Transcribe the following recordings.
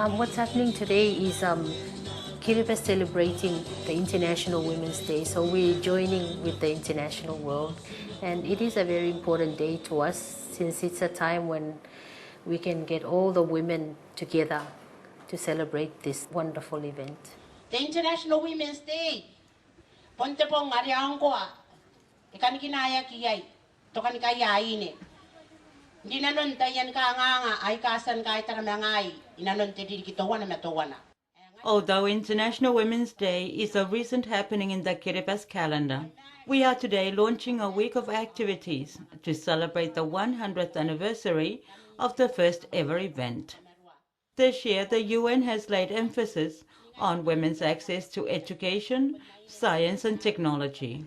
What's happening today is Kiribati celebrating the International Women's Day. So we're joining with the international world. And it is a very important day to us since it's a time when we can get all the women together to celebrate this wonderful event. The International Women's Day. Ponte pong ngari angkoa. Ikan kinaya kiyay. Tokan kaya ini. Hindi nanon tayan ka nga ay kasan ka itaramangay. Inanon tedi kitawana matawana. Although International Women's Day is a recent happening in the Kiribati calendar, we are today launching a week of activities to celebrate the 100th anniversary of the first ever event. This year, the UN has laid emphasis on women's access to education, science and technology.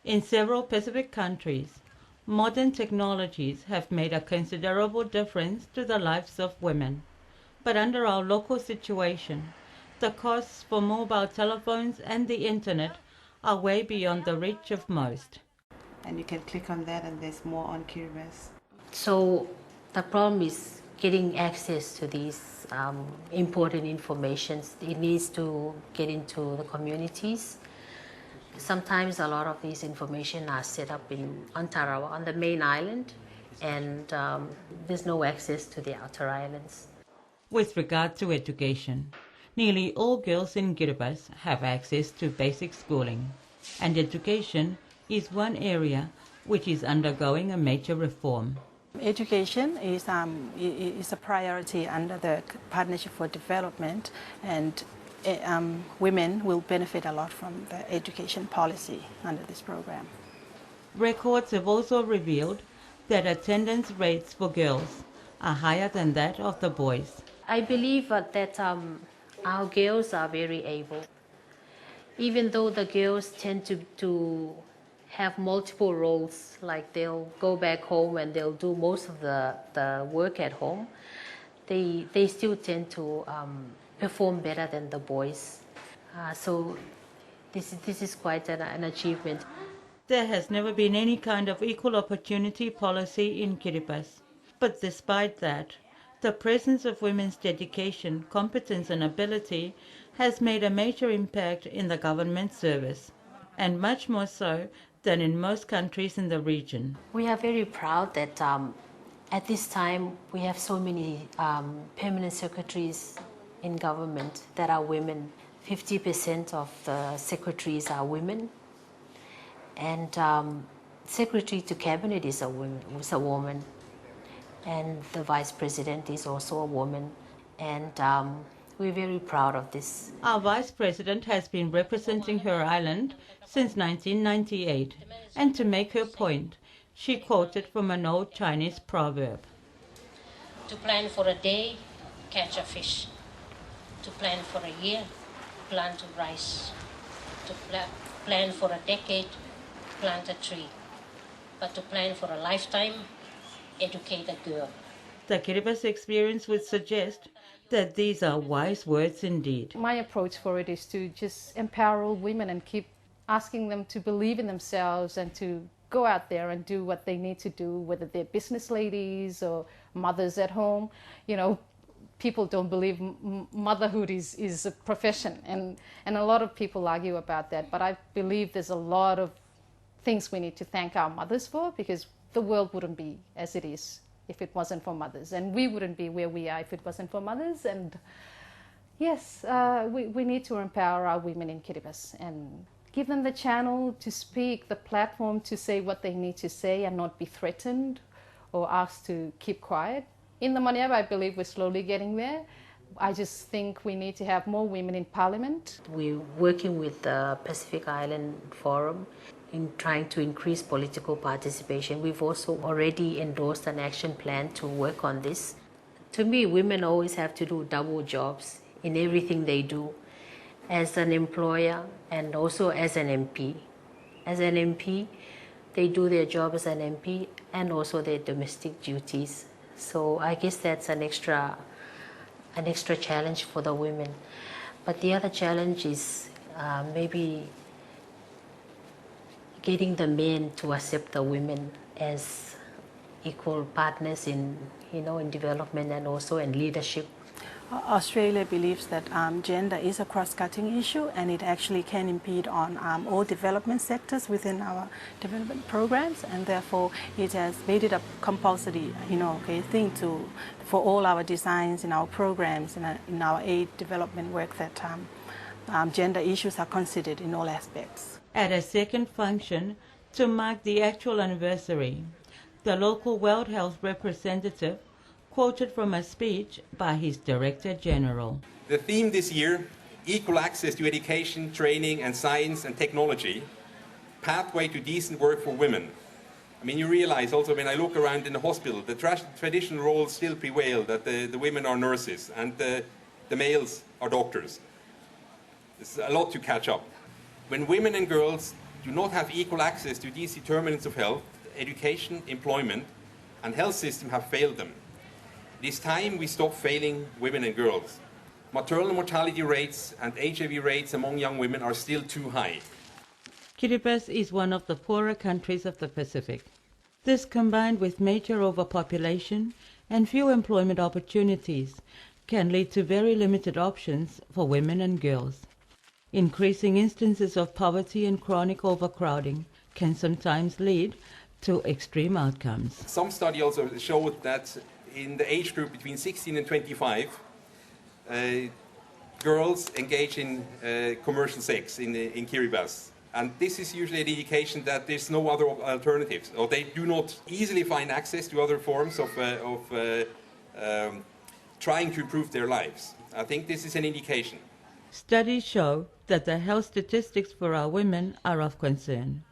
In several Pacific countries, modern technologies have made a considerable difference to the lives of women. But under our local situation, the costs for mobile telephones and the internet are way beyond the reach of most. And you can click on that and there's more on Kiribati. So the problem is getting access to these important information. It needs to get into the communities. Sometimes a lot of these information are set up on Tarawa, on the main island, and there's no access to the outer islands. With regard to education, nearly all girls in Kiribati have access to basic schooling, and education is one area which is undergoing a major reform. Education is a priority under the Partnership for Development, and women will benefit a lot from the education policy under this program. Records have also revealed that attendance rates for girls are higher than that of the boys. I believe that our girls are very able. Even though the girls tend to have multiple roles, like they'll go back home and they'll do most of the work at home, they still tend to perform better than the boys. So this is quite an achievement. There has never been any kind of equal opportunity policy in Kiribati. But despite that, the presence of women's dedication, competence and ability has made a major impact in the government service, and much more so than in most countries in the region. We are very proud that at this time we have so many permanent secretaries in government that are women. 50% of the secretaries are women, and secretary to cabinet is a woman, and the vice president is also a woman, and we're very proud of this. Our vice president has been representing her island since 1998, and to make her point, she quoted from an old Chinese proverb. To plan for a day, catch a fish. To plan for a year, plant rice. To plan for a decade, plant a tree. But to plan for a lifetime, educate a girl. The Kiribati experience would suggest that these are wise words indeed. My approach for it is to just empower all women and keep asking them to believe in themselves and to go out there and do what they need to do, whether they're business ladies or mothers at home. You know, people don't believe motherhood is a profession, and a lot of people argue about that, but I believe there's a lot of things we need to thank our mothers for, because the world wouldn't be as it is if it wasn't for mothers, and we wouldn't be where we are if it wasn't for mothers. And yes, we need to empower our women in Kiribati and give them the channel to speak, the platform to say what they need to say and not be threatened or asked to keep quiet. In the Maniaba, I believe we're slowly getting there. I just think we need to have more women in parliament. We're working with the Pacific Island Forum in trying to increase political participation. We've also already endorsed an action plan to work on this. To me, women always have to do double jobs in everything they do, as an employer and also as an MP. As an MP, they do their job as an MP and also their domestic duties. So I guess that's an extra challenge for the women. But the other challenge is maybe getting the men to accept the women as equal partners in development and also in leadership. Australia believes that gender is a cross-cutting issue, and it actually can impede on all development sectors within our development programs, and therefore it has made it a compulsory, thing for all our designs in our programs and in our aid development work that gender issues are considered in all aspects. At a second function, to mark the actual anniversary, the local World Health representative quoted from a speech by his Director General. The theme this year, equal access to education, training and science and technology, pathway to decent work for women. I mean, you realize also when I look around in the hospital, the traditional roles still prevail, that the women are nurses and the males are doctors. There's a lot to catch up. When women and girls do not have equal access to these determinants of health, education, employment and health system have failed them. It is time we stop failing women and girls. Maternal mortality rates and HIV rates among young women are still too high. Kiribati is one of the poorer countries of the Pacific. This, combined with major overpopulation and few employment opportunities, can lead to very limited options for women and girls. Increasing instances of poverty and chronic overcrowding can sometimes lead to extreme outcomes. Some study also showed that in the age group between 16 and 25, girls engage in commercial sex in Kiribati. And this is usually an indication that there's no other alternatives, or they do not easily find access to other forms of trying to improve their lives. I think this is an indication. Studies show that the health statistics for our women are of concern.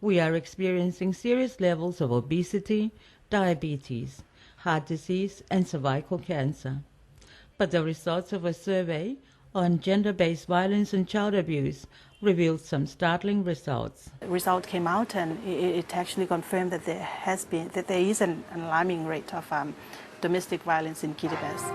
We are experiencing serious levels of obesity, diabetes, heart disease and cervical cancer. But the results of a survey on gender-based violence and child abuse revealed some startling results. The result came out and it actually confirmed that there is an alarming rate of domestic violence in Kiribati.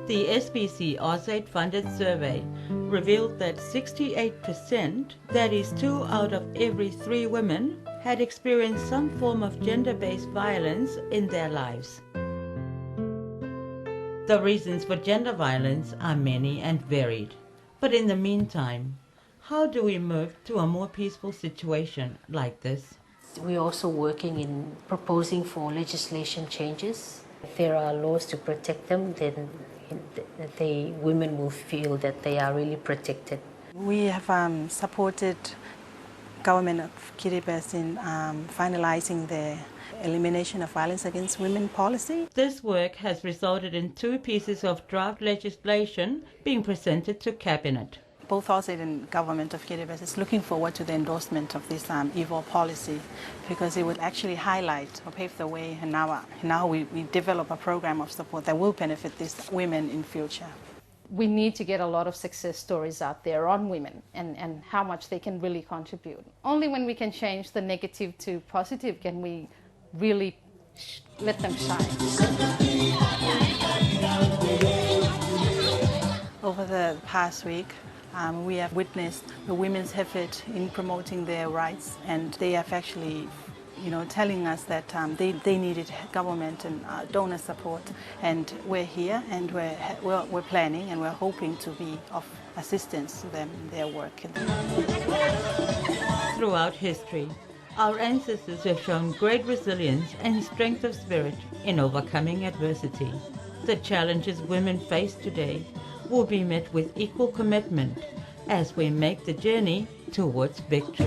The SBC AusAid-funded survey revealed that 68%, that is 2 out of every 3 women, had experienced some form of gender-based violence in their lives. The reasons for gender violence are many and varied. But in the meantime, how do we move to a more peaceful situation like this? We're also working in proposing for legislation changes. If there are laws to protect them, then the women will feel that they are really protected. We have supported government of Kiribati in finalizing the elimination of violence against women policy. This work has resulted in 2 pieces of draft legislation being presented to Cabinet. Both AusAid and government of Kiribati is looking forward to the endorsement of this EVOL policy, because it will actually highlight or pave the way and now we develop a program of support that will benefit these women in future. We need to get a lot of success stories out there on women and how much they can really contribute. Only when we can change the negative to positive can we really let them shine. Over the past week, we have witnessed the women's effort in promoting their rights, and they have actually, telling us that they needed government and donor support, and we're here and we're planning and we're hoping to be of assistance to them in their work. Throughout history, our ancestors have shown great resilience and strength of spirit in overcoming adversity. The challenges women face today will be met with equal commitment as we make the journey towards victory.